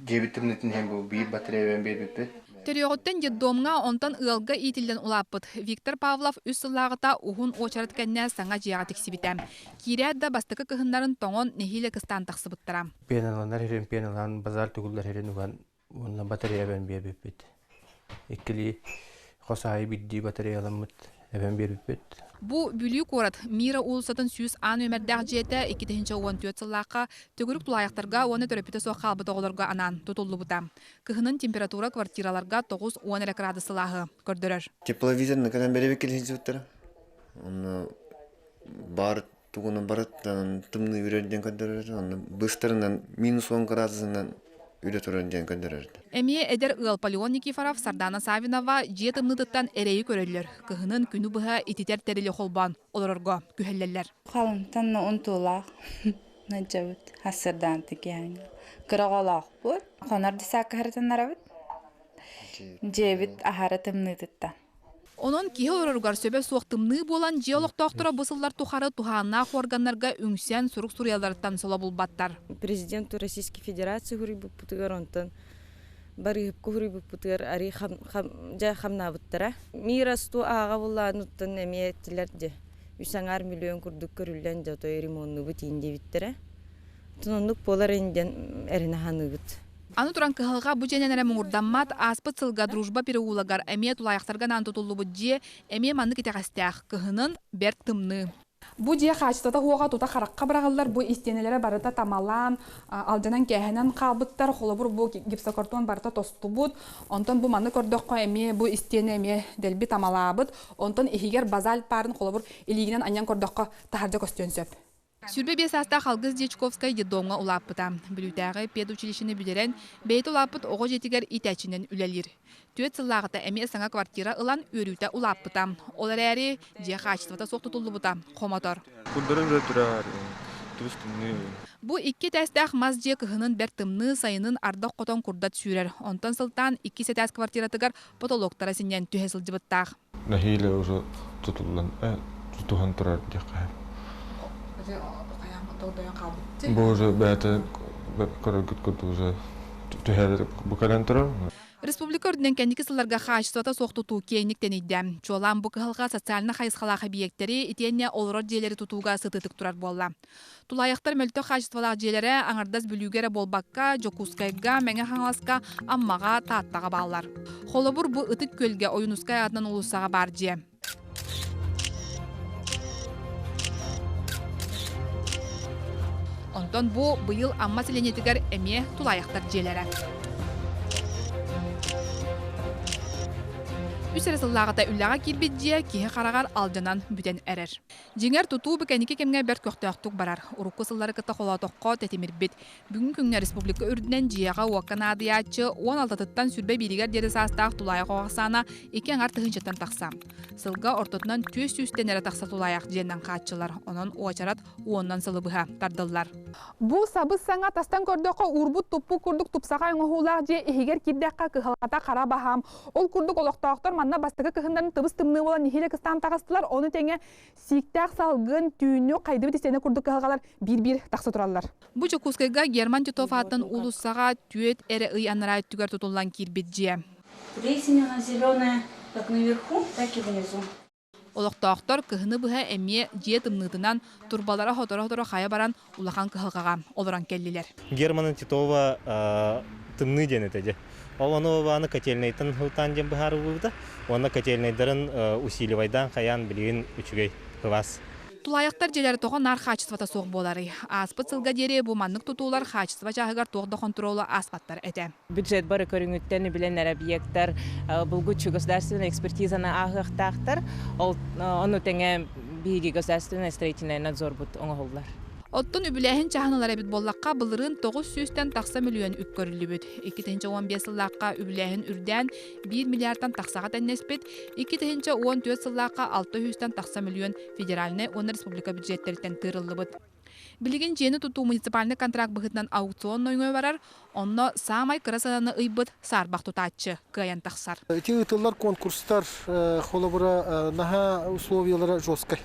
Жебитимнитин hem bu bir батарея бербеппит. Төрөҕөттөн детдомга онтон ылга итилден улаппыт. Виктор Павлов үс сыллагыта ухун очарат кэннэ саңа жыяга тексибитэ. Кирәт да бастыкы кыһыннарын тоңон нехиле кыстан тахсыбыттара. Пеналанар херен пеналан базар тугуллар херен уган онна батарея бербеппит. Иккили хосай бидди батареяламыт бербеппит. Бу бүлүк орат Мира улсатын сүүс ан өмердәг жете 2014 сыллакка төгүрүк тулаяктарга оны төрөпүтө сокалбыт оголорго анан тутуллубута. Кыһынын температура квартираларга 9-10 градусылаһы көрдөрөр. Тепловизорны кадан беребек келесиптер. Оны бар тугуны бараттан тымны үрөдөн көндөрөр. Оны быстырынан -10 градусынан үйрө турган көндөрөр. Эмие эдер ыл Полеон Никифоров, Сардана Савинова жетымнытыттан эрейи көрөллөр. Кыһынын күнү быһа ититер териле холбан олорорго күһеллерлер. Халымтан унтулах начабыт хасырдан тикян. Кырагалах бу. Хонар дисак харытанарабыт. Жебит ахаратымнытыттан. Онон киһи олороргар сөбө суоктымны болан жеологтоктора бысыллар тухары тухааннаах органнарга үңсен сурук сурияларыттан сола булбаттар. Президент Российской Федерации хурибуппутыгар онтон барыгып хурибуппутыгар ари жа хамнабыттара. Мирасту ага буллануттан эмиеттилерде 3 миллион курдук көрүлгөн жото ремонтну бутин дебиттере. Тонук болар энден эринаханыбыт. Аны туран кыһылга бу жененере муңурдаммат аспыт сылга дружба переулагар эмие тулаяктарган антутуллубут же эмие манны китегастяах кыһынын бер тымны. Бу же хачтата хуога тута харакка барагаллар бу истенелере барыта тамалан алжанан кэһенен калбыттар холобур бу гипсокартон барыта тостубут онтон бу манны көрдөккө эмие бу истене эмие делби тамалаабыт онтон ихигер базаль парын холобур илигинен аньян көрдөккө тахаржа көстөн сөп. Сүрбе бесаста Халгыз Дечковскай детдомга улаппыта. Бүлүтәгы педучилищені бүлерен бейт улаппыт ого жетигер итәчинен үлелир. Төт сыллагыта эме саңа квартира ылан өрүтә улаппыта. Олар әри же качествата соктутуллубута. Комотор. Бу 2 тәстәх мазже кыһынын бер тымны сайынын ардак котон курдат сүрер. Онтон сылтан 2 сетәс квартиратыгар потолоктара синен түһесил жыбыттак. Нахиле уже тутулган, тутуган турар дикка. Боже, бәті көргіт күрді уже түхәрі бұқаран тұрар. Республика өрдінен кәндікі сылларға қашысыта соқтуту кейініктен еді. Чолан бұқығылға социалны қайысқалағы биектері етенне олырор желері тұтуға сытытық тұрар болла. Тулаяқтар мөлті қашысқалағы желері аңырдас бүлігері болбаққа, жокускайға, мәңе қаңласқа, аммаға, тааттаға баллар. Холобур бұ ұтық көлге ойынускай адынан ұлысаға бар же. Онтон бу быйыл амма селенетигер эме тулаяқтар желері. Үсері сыллағыта үллаға кирбет же кеге қарағар алжанан бүтен әрер. Жеңер туту бүкәнеке кемге бәр көқтіяқтық барар. Урукку сыллары кыта қолатоққа тәтемір бет. Бүгін күнге республика үрдінен жияға уаққан адыячы 16-тыттан сүрбе берігер дері састақ тулаяқ оғасана екен артығыншаттан тақса. Сылға ортотынан төс сүстен әрі тақса тулаяқ женден қатшылар. Онын уачарат уоннан сылы бұға тардылар. Бу сабыз саңа тастан көрдөккө урбут туппу курдук тупсага оңохулар же ихигер кирдекка кыхалата кара бахам. Ол курдук олоктоктор манна бастыгы кыхындан тыбыс тымны болан нихиле кыстан тагыстылар. Оны теңе сиктак салгын түйнү кайдыбы тесене курдук кыхалгалар бир-бир таксы тураллар. Бу Жокускайга Герман Титов атын улуссага түйет эре ый анарай түгөр тутулган кирбит же. Плесень она зеленая, как наверху, так и внизу. Олоктоктор кыһыны быһа эмие же тымнытынан турбалара хоторо хая баран улахан кыхылгага олоран келлилер. Герман Титова тымны денетеде. Олонованы котельнайтын хылтан дем бахар булды. Оны котельнайдарын усиливайдан хаян билин үчүгөй кылас. Тулаяктар желери тогон нар качествата сок болары. Аспыт сылга дере бу маннык тутуулар качество жагыгар тогда контролу аспаттар эте. Бюджет бары көрүнгүттен билен объекттер булгучу государственная экспертизаны агыктактар. Оны теңе биги государственный строительный надзор бут оңоллар. Оттон үбүлэһин чаһаналар бит боллакка былырын 900-тен такса миллион үккөрүлүбүт. 2015 сыллакка үбүлэһин үрдән 1 миллиардтан таксага теннеспит. 2014 сыллакка 600-тен такса миллион федеральный, оны республика бюджеттериттен тырыллыбыт. Билигин жени тутуу муниципальный контракт быхытынан аукцион ойгой барар, онно самай кырасананы ыйбыт сарбак тутаачы кыян таксар. Эти ытыллар конкурстар холобура наха условиялары жесткой.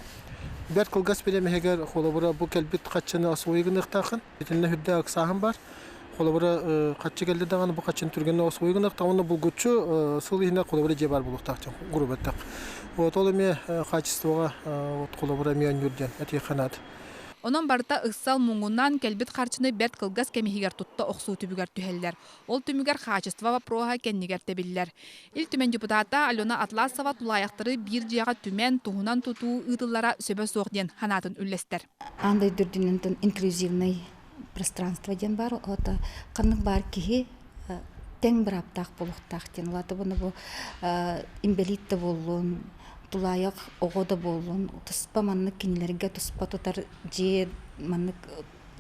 Бер кылгас беремегер холобура бу келбит качаны освойгын ыктакын. Битинне хүддә аксаһым бар. Kolabora kaççı geldi dağını bu kaçın türgenine osu uygunar tamamında bulgutçu sılıyına kolabora cebar buluktak grubettak. Вот олеме качествоға колобора миян юрден эти ханат. Онон барыта ыксал муңунан келбит харчыны берт кылгас кемихигер тутта оксуу түбүгер түһеллер. Ол түмүгер качество вопрога кеннигер тебиллер. Ил түмен депутата Алена Атласова тулаяктыры бир жыяга түмен туһунан тутуу ытыллара сөбө соох ден ханатын үллестер. Андай дүрдүнүн инклюзивный пространство ден бар. Ота канык бар кихи тең бир аптак болуктак ден. Улаты буну бу инвалидте болуун тулаяк огода болуун туспа маннык кинилерге туспа тутар же маннык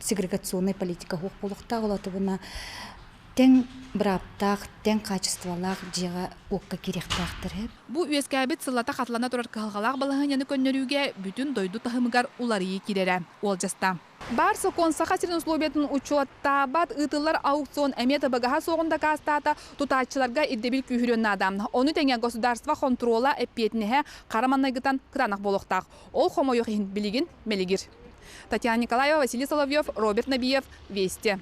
сегрегационный политика хук болуктак улаты буна тең бир аптак тең качестволак жыга укка керектактыр. Бу үескәбит сыллата катлана турар кылгалак балыгыны көннөрүүгө бүтүн дойду тахымыгар улары кирере. Ол жаста. Барса консаха сирин условиятын учетта бат ытылар аукцион эмета багаха соғында кастата тутачыларга иддебил күйрөн адам. Оны теңе государство контрола эппетнеhe караманнайгытан кытанак болуктак. Ол хомойохин билигин мелигир. Татьяна Николаева, Василий Соловьев, Роберт Набиев, Вести.